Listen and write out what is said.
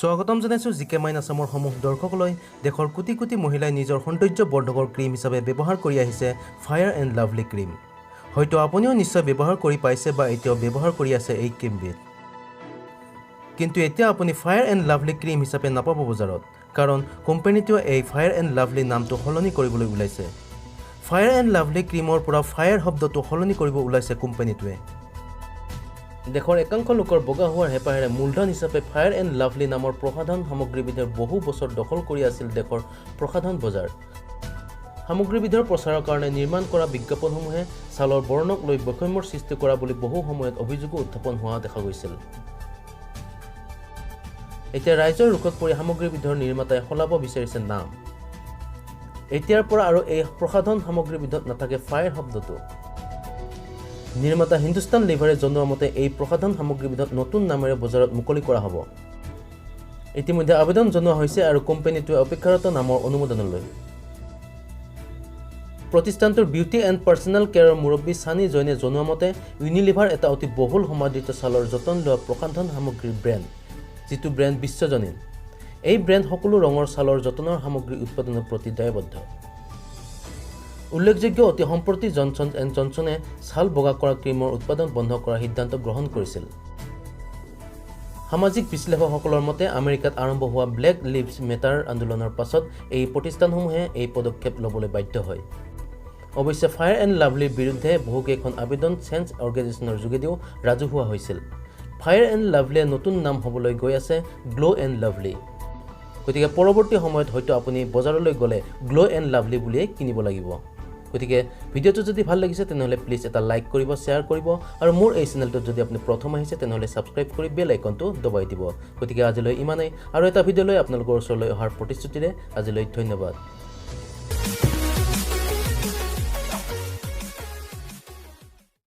স্বাগতম জানাইছোঁ জিকে মাইন আছামৰ সমূহ দৰ্শকলৈ। দেশৰ কোটি কোটি মহিলাই নিজৰ সৌন্দৰ্য বৰ্ধকৰ ক্ৰীম হিচাপে ব্যৱহাৰ কৰি আহিছে ফায়াৰ এণ্ড লাভলি ক্ৰীম। হয়তো আপুনিও নিশ্চয় ব্যৱহাৰ কৰি পাইছে বা এতিয়াও ব্যৱহাৰ কৰি আছে এই ক্ৰীমবিধ। কিন্তু এতিয়া আপুনি ফায়াৰ এণ্ড লাভলি ক্ৰীম হিচাপে নাপাব বজাৰত, কাৰণ কোম্পানীটোৱে এই ফায়াৰ এণ্ড লাভলি নামটো সলনি কৰিবলৈ ওলাইছে। ফায়াৰ এণ্ড লাভলি ক্ৰীমৰ পৰা ফায়াৰ শব্দটো সলনি কৰিব ওলাইছে কোম্পানীটোৱে। দেশৰ একাংশ লোকৰ বগা হোৱাৰ হেঁপাহেৰে মূলধন হিচাপে ফায়াৰ এণ্ড লাভলি নামৰ প্ৰসাধন সামগ্ৰীবিধৰ বহু বছৰ দখল কৰি আছিল দেশৰ প্ৰসাধন বজাৰ। সামগ্ৰীবিধৰ প্ৰচাৰৰ কাৰণে নিৰ্মাণ কৰা বিজ্ঞাপনসমূহে ছালৰ বৰ্ণক লৈ বৈষম্যৰ সৃষ্টি কৰা বুলি বহু সময়ত অভিযোগো উত্থাপন হোৱা দেখা গৈছিল। এতিয়া ৰাইজৰ ৰোষত পৰি সামগ্ৰীবিধৰ নিৰ্মাতাই সলাব বিচাৰিছে নাম। এতিয়াৰ পৰা আৰু এই প্ৰসাধন সামগ্ৰীবিধত নাথাকে ফায়াৰ শব্দটো। নিৰ্মাতা হিন্দুস্তান লিভাৰে জনোৱা মতে এই প্ৰসাধন সামগ্ৰীবিধত নতুন নামেৰে বজাৰত মুকলি কৰা হ'ব। ইতিমধ্যে আবেদন জনোৱা হৈছে আৰু কোম্পানীটোৱে অপেক্ষাৰত নামৰ অনুমোদনলৈ। প্ৰতিষ্ঠানটোৰ বিউটি এণ্ড পাৰ্চনেল কেয়াৰৰ মুৰব্বী ছানী জৈনে জনোৱা মতে ইউনিলিভাৰ এটা অতি বহুল সমাদৃত ছালৰ যতন লোৱা প্ৰসাধন সামগ্ৰীৰ ব্ৰেণ্ড, যিটো ব্ৰেণ্ড বিশ্বজনীন। এই ব্ৰেণ্ড সকলো ৰঙৰ ছালৰ যতনৰ সামগ্ৰী উৎপাদনৰ প্ৰতি দায়বদ্ধ। উল্লেখযোগ্য অতি সম্প্ৰতি জনছন এণ্ড জনছনে ছাল বগা কৰা ক্ৰীমৰ উৎপাদন বন্ধ কৰাৰ সিদ্ধান্ত গ্ৰহণ কৰিছিল। সামাজিক বিশ্লেষকসকলৰ মতে আমেৰিকাত আৰম্ভ হোৱা ব্লেক লিভছ মেটাৰ আন্দোলনৰ পাছত এই প্ৰতিষ্ঠানসমূহে এই পদক্ষেপ ল'বলৈ বাধ্য হয়। অৱশ্যে ফায়াৰ এণ্ড লাভলিৰ বিৰুদ্ধে বহুকেইখন আবেদন চেঞ্জ অৰ্গেনাইজেশ্যনৰ যোগেদিও ৰাজহুৱা হৈছিল। ফায়াৰ এণ্ড লাভলিয়ে নতুন নাম হ'বলৈ গৈ আছে গ্ল' এণ্ড লাভলি। গতিকে পৰৱৰ্তী সময়ত হয়তো আপুনি বজাৰলৈ গ'লে গ্ল' এণ্ড লাভলি বুলিয়েই কিনিব লাগিব। গতিকে ভিডিঅ'টো যদি ভাল লাগিছে তেনেহ'লে প্লিজ এটা লাইক কৰিব, শ্বেয়াৰ কৰিব আৰু মোৰ এই চেনেলটোত যদি আপুনি প্ৰথম আহিছে তেনেহ'লে ছাবস্ক্ৰাইব কৰি বেল আইকনটো দবাই দিব। গতিকে আজিলৈ ইমানেই, আৰু এটা ভিডিঅ' লৈ আপোনালোকৰ ওচৰলৈ অহাৰ প্ৰতিশ্ৰুতিৰে আজিলৈ ধন্যবাদ।